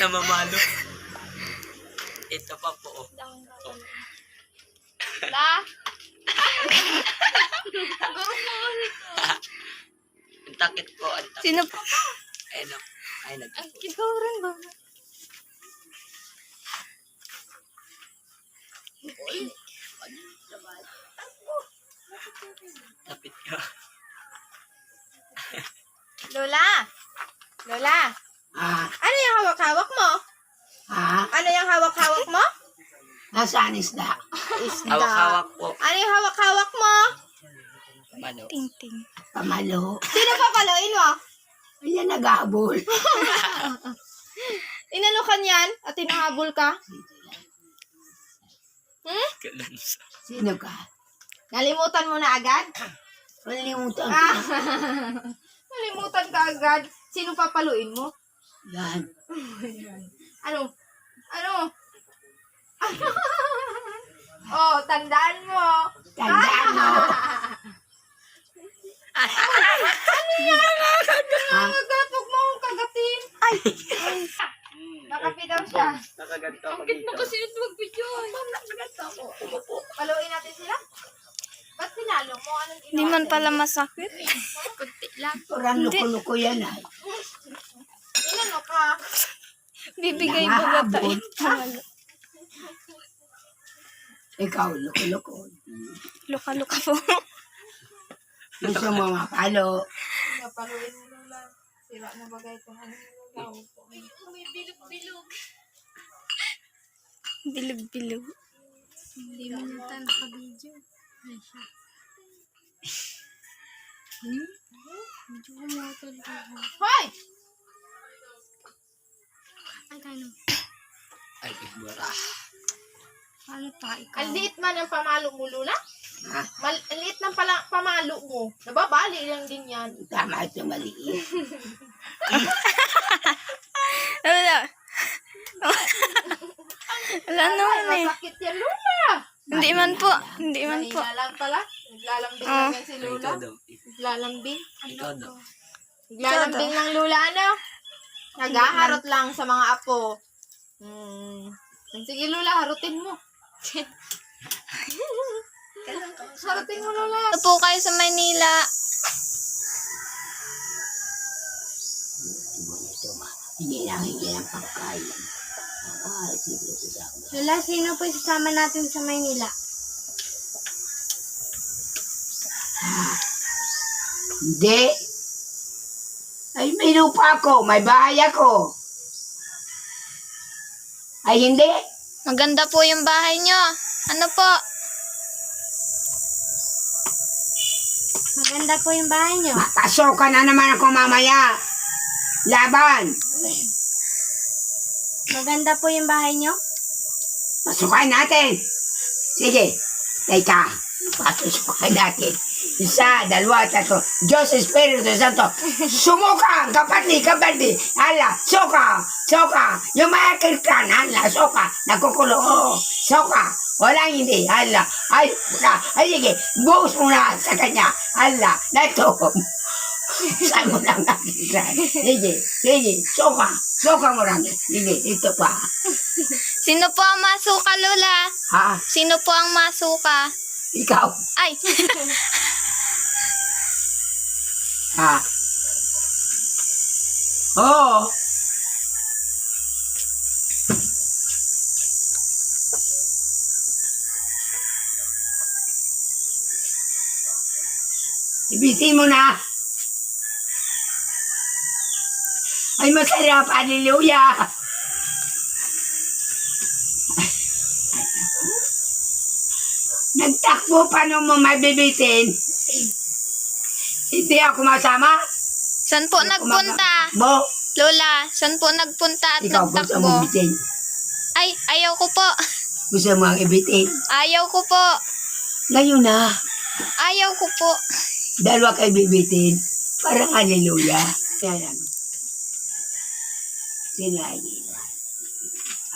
na mamalo. Ito pa po. Oh. La? Ang takit po. Ang takit. Sino po? Ayun o. Ayun o. Ikaw rin ba? Tapit ka. Lola? Lola? Ano yung hawak-hawak mo? Ano yung hawak-hawak mo? Nasaan isda? Hawak-hawak po. Ano yung hawak-hawak mo? Mano. Ting-ting. Pamalo. Sino papaluin mo? Ayan, nag-aabol. Inano ka niyan at hinahabol ka? Kalansa. Sino ka? Nalimutan mo na agad? Malimutan Ah. ko. Nalimutan ka agad. Sino papaluin mo? Yan. Ano? Ano? Oh, tandaan mo. Tandaan mo. Nagapag mo akong kagatin. Ay! Nakapi daw siya. Nakaganto ako Bakit mo dito. kasi ito mag-video? Nakaganto ako. Paluin natin sila? Ba't pinalo mo? Anong ginawa? Hindi man pala masakit. Kunti lang. Parang luko-luko yan ay. Inano ka? Bibigay ba ba tayo? Nangahabol. Ikaw, luko-luko. Luka-luka po. Gusto mo mapalo. Paluin mo lang. Sira na bagay itong ano mo. May bilog-bilog. Bilog-bilog. Hindi mo nata naka-video. Ay siya. Medyo kumotol ka. Hoy! Ay, kano? Ay, ibura. Ano pa, ikaw? Ang liit man ang pamalo mo, Lula? Ha? Ang liit ng pamalo mo. Nababali lang din yan. Tama ito maliit. Wala. Wala naman eh. Masakit yan, Lula. Hindi man po. Hindi man po. Mahina lang pala. Naglalambing Oh. lang yan si Lula. Ikaw daw. Naglalambing. Ikaw daw. Naglalambing ng Lula, ano? Nagaharot lang sa mga apo. Sige, Lula, harutin mo. Harutin mo, Lula. Ito po kayo sa Maynila. Hindi ng pagkain. Siguro ko sa Lula, sino po isasama natin sa Maynila? Hindi. Ay, may lupa ako. May bahay ako. Ay, hindi. Maganda po yung bahay nyo. Ano po? Maganda po yung bahay niyo. Pasokan na naman ako mamaya. Laban. Maganda po yung bahay niyo. Pasukan natin. Sige. Teka. Pasukan natin. Isa, dalawa, tatlo. Diyos Espiritu Santo. Sumuka. Kapatid. Hala. Soka. Yung mga kirkan. Hala. Soka. Nakukulo. Oh. Soka. Walang hindi. Hala. Ay. Sige. Buhos mo na sa kanya. Hala. Nato. Saan mo lang nakikita. Sige. Soka mo lang. Sige. Ito pa. Sino po ang masuka, Lola? Ha? Sino po ang masuka? Ikaw. Ay! Ha? Oo. Ibisin mo na. Ay, masarap. Hallelujah. Nagtakbo, paano mo mabibitin? Hindi ako masama. Saan po nagpunta? Bo, Lola, saan po nagpunta at ikaw gusto mo nagtakbo? bitin. Ay, ayaw ko po. Gusto mo ang ibitin. Ayaw ko po. Ngayon na, Ayaw ko po. dalawa kayo bibitin. Parang hallelujah. Yan lang. Sinayin na.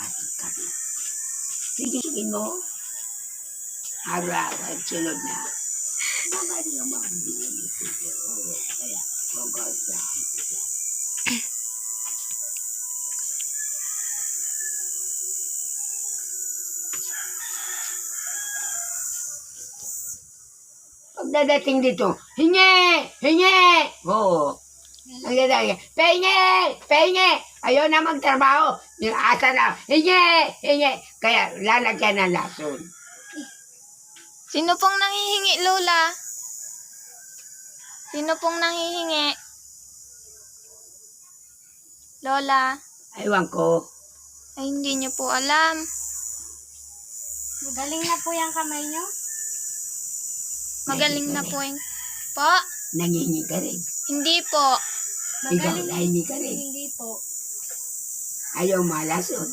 Ating kami. Sige mo. Araw at sunod na. Mga naman din ito. Kaya, maganda. pagdadating dito, hingi! Hingi! Oo. Ang dadating, pahingi! Ayaw na magtrabaho. Yung asa na, hingi! Kaya lalagyan ng lason. Sino pong nanghihingi, Lola? Sino pong nanghihingi? Lola? Aywan ko. Ay, hindi niyo po alam. Magaling na po yung kamay nyo. Magaling na po yung... Po? Nangingi ka rin. Hindi po. Ikaw, nahingi ka rin. Hindi po. Ayaw malason.